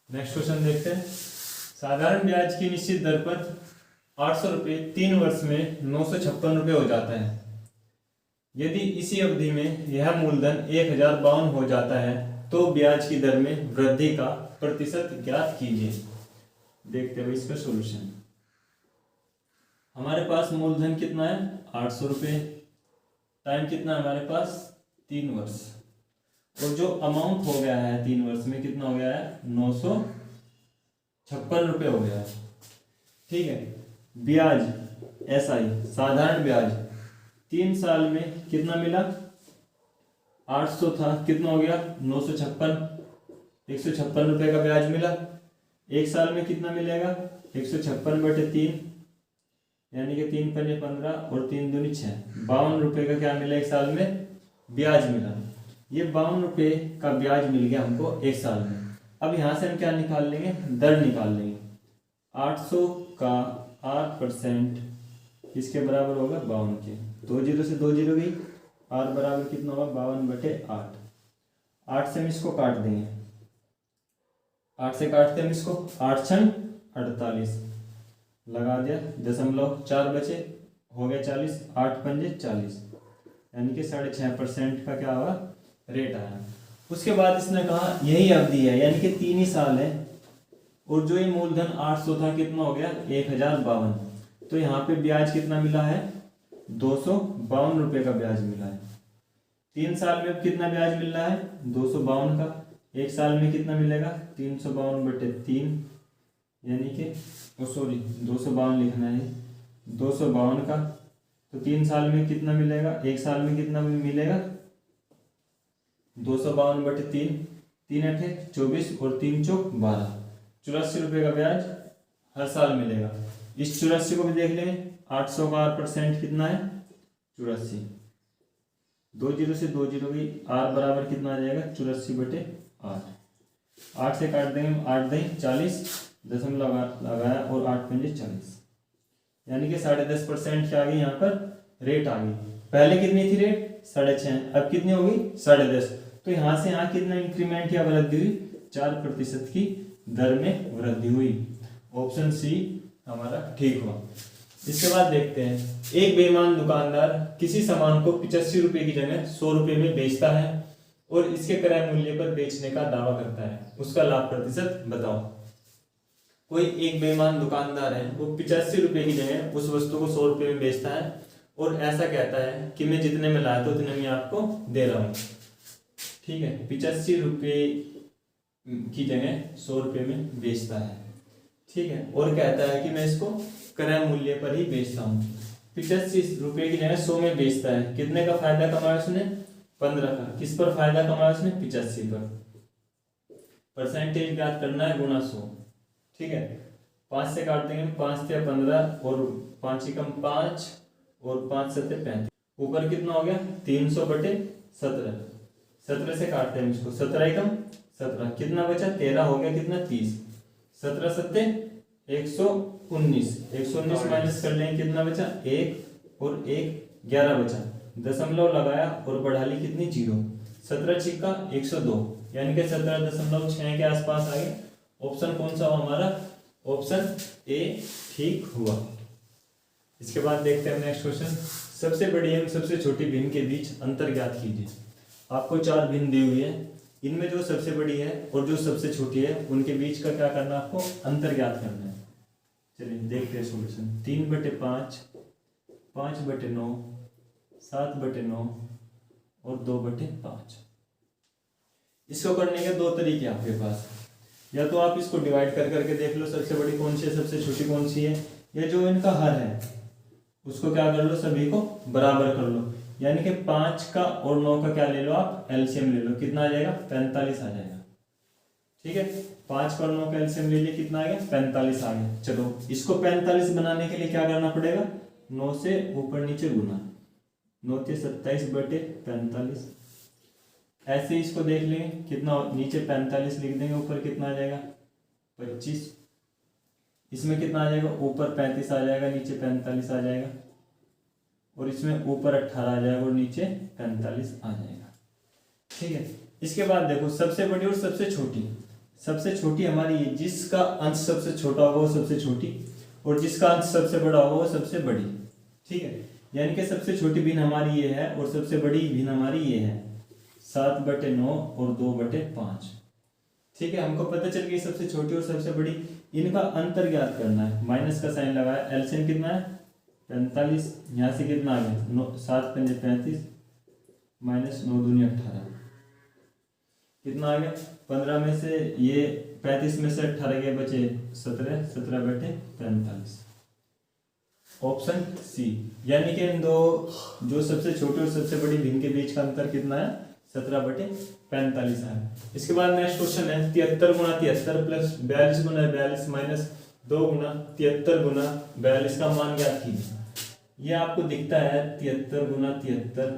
नेक्स्ट क्वेश्चन देखते हैं। साधारण ब्याज की निश्चित दर पर 800 रुपये 3 वर्ष में 956 रुपये हो जाता है। यदि इसी अवधि में यह मूलधन 1052 हो जाता है तो ब्याज की दर में वृद्धि का प्रतिशत ज्ञात कीजिए। देखते हैं इसका सॉल्यूशन। हमारे पास मूलधन कितना है, 800 रुपये, टाइम कितना है हमारे पास, 3 वर्ष, और जो अमाउंट हो गया है 3 वर्ष में कितना हो गया है, 956 रुपये हो गया है। ठीक है, ब्याज SI साधारण ब्याज 3 साल में कितना मिला, 800 था, कितना हो गया 956, 156 रुपये का ब्याज मिला। 1 साल में कितना मिलेगा, 156/3 यानी कि 3 पंजे 15 और 3 दूनी 6, 52 रुपये का क्या मिला, 1 साल में ब्याज मिला। ये 52 रुपये का ब्याज मिल गया हमको 1 साल में। अब यहाँ से हम क्या निकाल लेंगे, दर निकाल लेंगे। 800 का 8% इसके बराबर होगा 52 के, 2 जीरो से 2 जीरो गई, R बराबर कितना होगा 52/8। 8 से हम इसको काट देंगे, 8 से काटते हैं हम इसको, 8 छंग 48 लगा दिया, 0.4 बचे, हो गया 40, 8 पंजे 40, यानी कि 6.5% का क्या हुआ, रेट आया। उसके बाद इसने कहा यही अवधि है, यानी कि 3 ही साल है, और जो ये मूलधन 800 था कितना हो गया 1052, तो यहाँ पे ब्याज कितना मिला है, 252 रुपये का ब्याज मिला है। 3 साल में अब कितना ब्याज मिल रहा है, 252 का। 1 साल में कितना मिलेगा, 352/3 यानी कि सॉरी 252 लिखना है, 252 का, तो 3 साल में कितना मिलेगा, 1 साल में कितना मिलेगा 252/3, 3 8 24 और 3 चौक 12, 84 रुपये का ब्याज हर साल मिलेगा। इस 84 को भी देख लेंगे, 800 का 8% कितना है 84, 2 जीरो से 2 जीरो गई, R बराबर कितना आ जाएगा 84/8। 8 से काट देंगे, 8 दही 40, दशमलव लगाया और 8 पंजे 40, यानी कि 10.5% क्या आ गई यहाँ पर रेट आ गई। पहले कितनी थी रेट 6.5, अब कितनी हो गई 10.5। तो यहाँ से यहाँ कितना इंक्रीमेंट या वृद्धि हुई 4% की दर में वृद्धि हुई। ऑप्शन सी हमारा ठीक हुआ। इसके बाद देखते हैं, एक बेईमान दुकानदार किसी सामान को 85 रुपए की जगह 100 रुपए में बेचता है और इसके क्रय मूल्य पर बेचने का दावा करता है, उसका लाभ प्रतिशत बताओ। कोई एक बेईमान दुकानदार है, वो 85 रुपए की जगह उस वस्तु को 100 रुपए में बेचता है और ऐसा कहता है कि मैं जितने में लाया था उतने में आपको दे रहा हूँ। ठीक है, 85 रुपए की जगह 100 रुपए में बेचता है। ठीक है, और कहता है कि मैं इसको क्रय मूल्य पर ही बेचता हूँ। 85 रुपए की जगह 100 में बेचता है। कितने का फायदा कमाया उसने 15 का। किस पर फायदा कमाया उसने 85 पर। परसेंटेज ज्ञात करना है गुना 100। ठीक है, 5 से काट देंगे, 5 से 15 और 5 ही कम 5 और 5 सत्ते 35। ऊपर कितना हो गया 300/17। 17 से काटते हैं इसको, 17 ही कम 17, कितना बचा 13 हो गया, कितना 30। 17 सत्ते 119, 119 माइनस कर लेंगे, कितना बचा 1 और 1 11 बचा। दशमलव लगाया और बढ़ा ली कितनी 0। 17 छिक्का 102, यानी कि 17.6 के आसपास आ गए। ऑप्शन कौन सा हुआ हमारा, ऑप्शन ए ठीक हुआ। इसके बाद देखते हैं नेक्स्ट क्वेश्चन। सबसे बड़ी एवं सबसे छोटी भिन्न के बीच अंतर ज्ञात कीजिए। आपको 4 भिन्न दी हुई है, इनमें जो सबसे बड़ी है और जो सबसे छोटी है उनके बीच का क्या करना है, आपको अंतर ज्ञात करना है। चलिए देखते हैं सॉल्यूशन। 3/5, 5/9, 7/9 और 2/5। इसको करने के 2 तरीके आपके पास। या तो आप इसको डिवाइड कर करके देख लो, सबसे बड़ी कौन सी है सबसे छोटी कौन सी है, या जो इनका हर है उसको क्या कर लो, सभी को बराबर कर लो। यानी कि 5 का और 9 का क्या ले लो आप, एलसीएम ले लो। कितना आ जाएगा 45 आ जाएगा। ठीक है, 5 का और 9 का एलसीएम ले लिया, कितना आ गया 45 आ गया। चलो इसको 45 बनाने के लिए क्या करना पड़ेगा, 9 से ऊपर नीचे गुना, 9 से 27/45। ऐसे इसको देख लेंगे, कितना नीचे 45 लिख देंगे, ऊपर कितना आ जाएगा 25। इसमें कितना आ जाएगा, ऊपर 35 आ जाएगा, नीचे 45 आ जाएगा, और इसमें ऊपर 18 आ जाएगा और नीचे 45 आ जाएगा। ठीक है, इसके बाद देखो सबसे बड़ी और सबसे छोटी। सबसे छोटी हमारी ये, जिसका अंश सबसे छोटा होगा वो सबसे छोटी, और जिसका अंश सबसे बड़ा होगा वो सबसे बड़ी। ठीक है, यानी कि सबसे छोटी भिन्न हमारी ये है और सबसे बड़ी भिन्न हमारी ये है, 7/9 और 2/5। ठीक है, हमको पता चल गई सबसे छोटी और सबसे बड़ी। इनका अंतर ज्ञात करना है, माइनस का साइन लगाया। एलसीएम कितना है 45, यहाँ से कितना आ गया 7 पंजे 35 माइनस 9 दूनी 18, कितना आ गया 15 में से ये 35 में से 18 के बचे 17, 17/45। ऑप्शन सी, यानी कि इन दो जो सबसे छोटे और सबसे बड़ी भिन्न के बीच का अंतर कितना है 17/45 है। इसके बाद नेक्स्ट क्वेश्चन है 73 गुना 73 प्लस 42 गुना 42 माइनस 2 गुना 73 गुना 42 का मान ज्ञात कीजिए। ये आपको दिखता है 73 गुना 73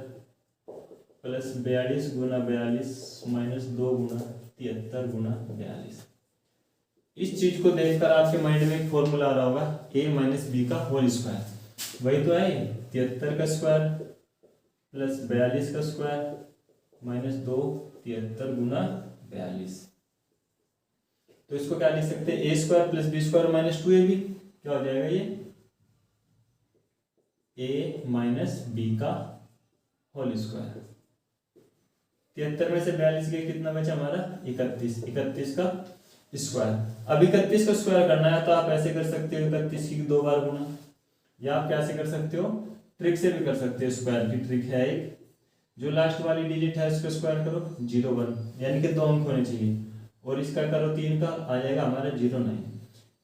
प्लस 42 गुना 42 माइनस 2 गुना 73 गुना 42। इस चीज को देखकर आपके माइंड में एक फॉर्मूला आ रहा होगा a माइनस बी का होल स्क्वायर। वही तो है 73 का स्क्वायर प्लस 42 का स्क्वायर माइनस 2 73 गुना 42। तो इसको क्या लिख सकते हैं, a square plus B square minus 2ab। क्या हो जाएगा ये a माइनस बी का होल स्क्वायर। 73 में से 42 गए, कितना बचा हमारा 31, 31 का स्क्वायर। अब 31 का स्क्वायर करना है तो आप ऐसे कर सकते हो 31 की 2 बार गुना, या आप कैसे कर सकते हो ट्रिक से भी कर सकते हो। स्क्वायर की ट्रिक है एक, जो लास्ट वाली डिजिट है उसका स्क्वायर करो 0 1, यानी कि 2 अंक होने चाहिए, और इसका करो 3 का, आ जाएगा हमारा 0 9।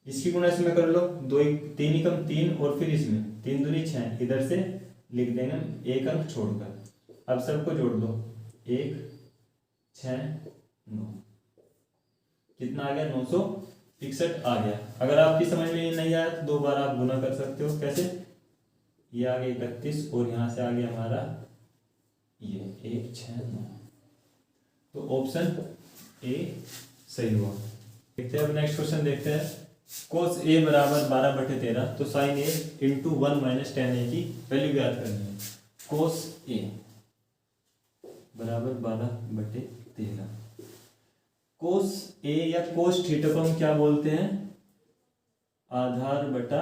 इसकी गुणा इसमें कर लो 2 3 ही कम 3, और फिर इसमें 3 दूनी 6, इधर से लिख देंगे 1 अंक छोड़कर। अब सबको जोड़ दो 1 6 9, कितना आ गया 961 आ गया। अगर आपकी समझ में नहीं आया तो 2 बार आप गुना कर सकते हो। कैसे, ये आ गया 31 और यहाँ से आ गया हमारा ये 1 6 9। तो ऑप्शन ए सही हुआ। देखते हैं अब नेक्स्ट क्वेश्चन देखते हैं। कोस ए बराबर 12/13, तो साइन ए इंटू 1 माइनस टेन ए की वैल्यू ज्ञात करनी है। कोस ए बराबर 12/13। कोस ए या कोस थीटा को हम क्या बोलते हैं? आधार बटा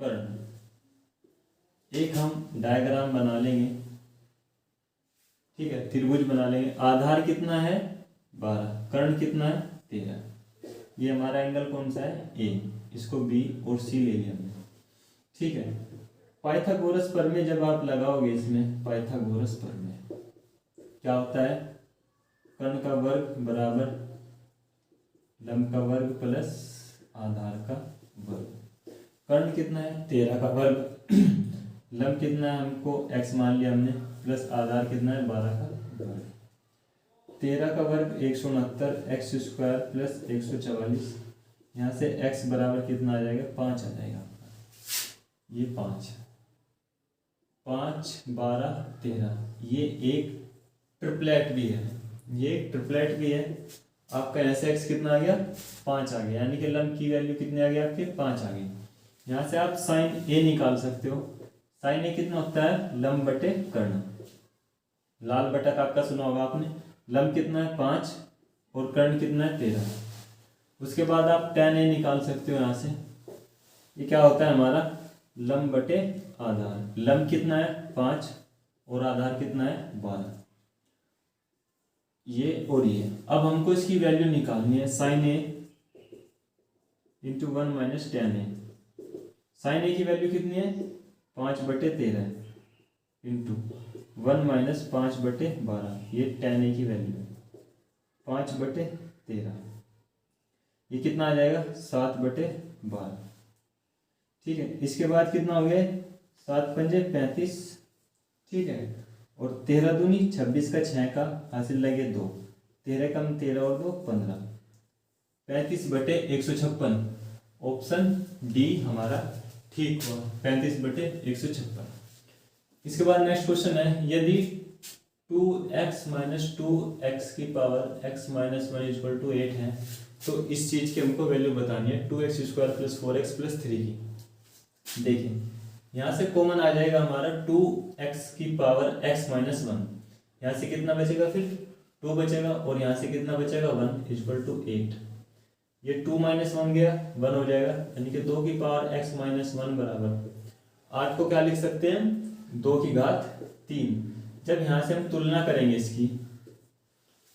कर्ण। एक हम डायग्राम बना लेंगे, ठीक है, त्रिभुज बना लेंगे। आधार कितना है 12, कर्ण कितना है 13। ये हमारा एंगल कौन सा है? ए। इसको बी और सी ले लिया हमने, ठीक है। पाइथागोरस प्रमेय जब आप लगाओगे इसमें, पाइथागोरस प्रमेय क्या होता है? कर्ण का वर्ग बराबर लंब का वर्ग प्लस आधार का वर्ग। कर्ण कितना है? 13 का वर्ग। लंब कितना है? हमको x मान लिया हमने, प्लस आधार कितना है? 12 का वर्ग। 13 का वर्ग 169, एक्स स्क्वायर प्लस 144। यहाँ से x बराबर कितना आ जाएगा? 5 आ जाएगा। ये 5, 5 12 13। ये एक ट्रिपलेट भी है, ये एक ट्रिपलेट भी है। आपका यहाँ से x कितना आ गया? 5 आ गया, यानी कि लंब की वैल्यू कितनी आ गई आपके? 5 आ गई। यहाँ से आप साइन ए निकाल सकते हो। साइन ए कितना होता है? लंब बटे कर्ण। लाल बटा काका सुना होगा आपने। लंब कितना है? 5 और कर्ण कितना है? 13। उसके बाद आप tan ए निकाल सकते हो यहाँ से। ये क्या होता है हमारा? लंब बटे आधार। लंब कितना है? 5 और आधार कितना है? 12। ये और ये। अब हमको इसकी वैल्यू निकालनी है। साइन ए इंटू 1 माइनस tan ए। साइन ए की वैल्यू कितनी है? 5/13 इंटू 1 माइनस 5/12। ये tan ए की वैल्यू है 5/13। ये कितना आ जाएगा? 7/12। ठीक है। इसके बाद कितना हो गया? 7 पंजे 35, ठीक है। और 13 दूनी 26 का 6 का हासिल लगे 2। 13 कम 13 और 2 15। 35/156। ऑप्शन डी हमारा ठीक हुआ, 35/156। इसके बाद नेक्स्ट क्वेश्चन है, यदि 2x माइनस 2x की power x minus 1 equal to 8 है, तो इस चीज की हमको वैल्यू बतानी है 2x square plus 4x plus 3 की। देखिए यहाँ से कॉमन आ जाएगा हमारा 2x की पावर x माइनस 1। यहाँ से कितना बचेगा? फिर 2 बचेगा, और यहाँ से कितना बचेगा? 1 इक्वल टू 8। ये 2 माइनस 1 गया, 1 हो जाएगा, यानी कि 2 की पावर x माइनस 1 बराबर 8 को क्या लिख सकते हैं? 2 की घात 3। जब यहाँ से हम तुलना करेंगे, इसकी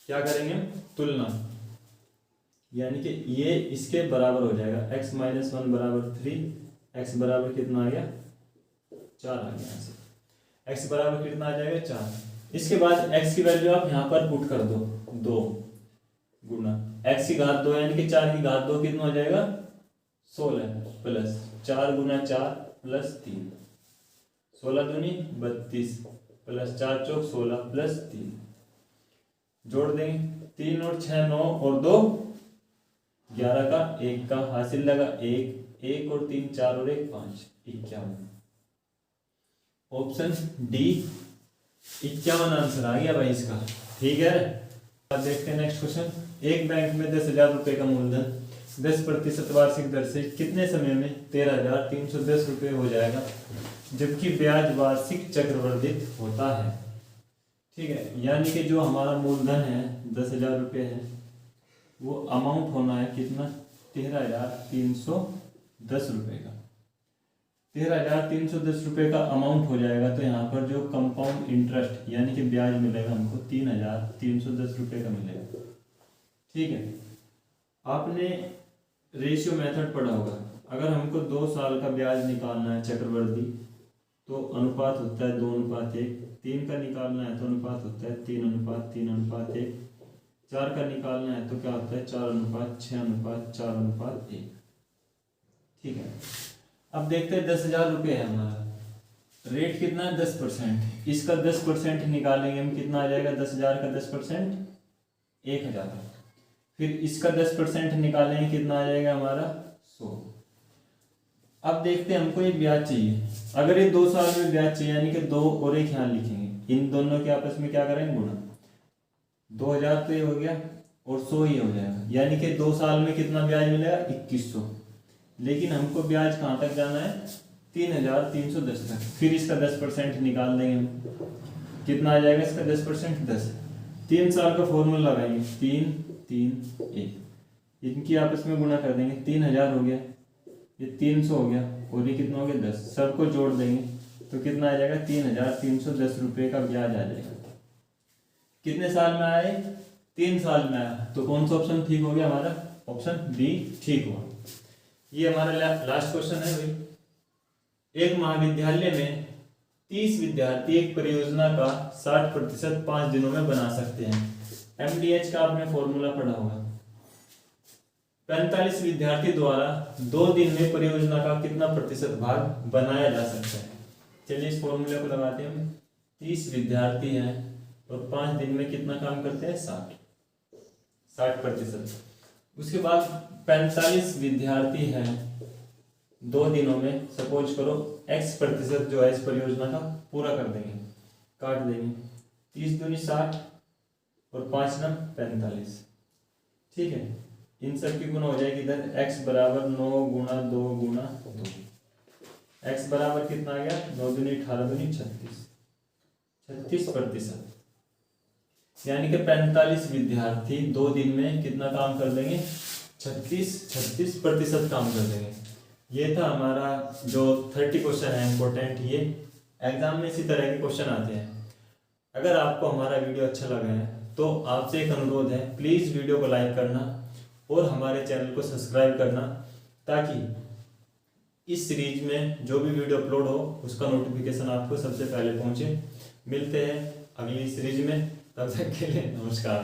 क्या करेंगे? तुलना, यानी कि ये इसके बराबर हो जाएगा। x माइनस 1 बराबर 3, x बराबर कितना आ गया? 4 आ गया। यहाँ से x बराबर कितना आ जाएगा? 4। इसके बाद x की वैल्यू आप यहाँ पर पुट कर दो, 2 गुना x की घात 2, यानी कि 4 की घात 2 कितना हो जाएगा? 16 प्लस 4 गुना 4 प्लस 3, 16 दूनी 32 प्लस 4 चौक 16 प्लस 3। जोड़ देंगे, 3 और 6 9 और 2 11 का 1 का हासिल लगा 1, 1 और 3 4 और 1 5, 51। ऑप्शन डी 51 आंसर आ गया भाई इसका, ठीक है। अब देखते हैं नेक्स्ट क्वेश्चन। एक बैंक में 10,000 रुपए का मूलधन 10% वार्षिक दर से कितने समय में 13,310 रुपये हो जाएगा, जबकि ब्याज वार्षिक चक्रवर्धित होता है। ठीक है, यानी कि जो हमारा मूलधन है 10,000 रुपये है, वो अमाउंट होना है कितना? 13,310 रुपये का। 13,310 रुपये का अमाउंट हो जाएगा, तो यहाँ पर जो कंपाउंड इंटरेस्ट यानी कि ब्याज मिलेगा हमको 3,310 रुपये का मिलेगा। ठीक है, आपने रेशियो मेथड पढ़ा होगा। अगर हमको 2 साल का ब्याज निकालना है चक्रवर्ती, तो अनुपात होता है 2:1। 3 का निकालना है तो अनुपात होता है 3:3:1। 4 का निकालना है तो क्या होता है 4:6:4:1। ठीक है, अब देखते हैं 10,000 रुपये है हमारा, रेट कितना है 10%। इसका 10% निकालेंगे हम, कितना आ जाएगा? 10,000 का 10% 1,000। फिर इसका 10% निकालेंगे, कितना आ जाएगा हमारा? 100। अब देखते हैं हमको ये ब्याज चाहिए। अगर ये 2 साल में ब्याज चाहिए, यानी कि 2 और 1 यहाँ लिखेंगे, इन दोनों के आपस में क्या करेंगे? गुणा। 2,000 तो ये हो गया, और 100 ही हो जाएगा, यानी कि 2 साल में कितना ब्याज मिलेगा 2100। लेकिन हमको ब्याज कहाँ तक जाना है 3310 तक। फिर इसका 10% निकाल देंगे हम, कितना आ जाएगा इसका 10%, 10। 3 साल का फॉर्मूला लगाएंगे, 3 3 1, इनकी आपस में गुणा कर देंगे, 3000 हो गया, ये 300 हो गया, और ये कितना हो गया 10, सबको जोड़ देंगे तो कितना आ जाएगा 3310 रुपये का ब्याज आ जाएगा। कितने साल में आए 3 साल में आया, तो कौन सा ऑप्शन ठीक हो गया हमारा, ऑप्शन बी ठीक हुआ। ये हमारा लास्ट क्वेश्चन है भाई। एक महाविद्यालय में 30 विद्यार्थी एक परियोजना का 60% 5 दिनों में बना सकते हैं। MDH का आपने फॉर्मूला पढ़ा होगा। 45 विद्यार्थी द्वारा 2 दिन में परियोजना का कितना प्रतिशत भाग बनाया जा सकता है। चलिए इस फॉर्मूले को लगाते हैं। 30 विद्यार्थी हैं और 5 दिन में कितना काम करते हैं 60%। उसके बाद 45 विद्यार्थी हैं 2 दिनों में, सपोज करो X% जो है इस परियोजना का पूरा कर देंगे, काट देंगे, 30 दूनी 60 और 5 नम 45। ठीक है, इन सब की गुना हो जाएगी इधर, x बराबर 9 गुणा 2 गुणा 2, x बराबर कितना आ गया 9 दूनी 18 दूनी 36%। यानी कि 45 विद्यार्थी 2 दिन में कितना काम कर देंगे 36% काम कर देंगे। ये था हमारा जो 30 क्वेश्चन है इंपॉर्टेंट, ये एग्जाम में इसी तरह के क्वेश्चन आते हैं। अगर आपको हमारा वीडियो अच्छा लगा है तो आपसे एक अनुरोध है, प्लीज़ वीडियो को लाइक करना और हमारे चैनल को सब्सक्राइब करना, ताकि इस सीरीज में जो भी वीडियो अपलोड हो उसका नोटिफिकेशन आपको सबसे पहले पहुंचे। मिलते हैं अगली सीरीज में, तब तक के लिए नमस्कार।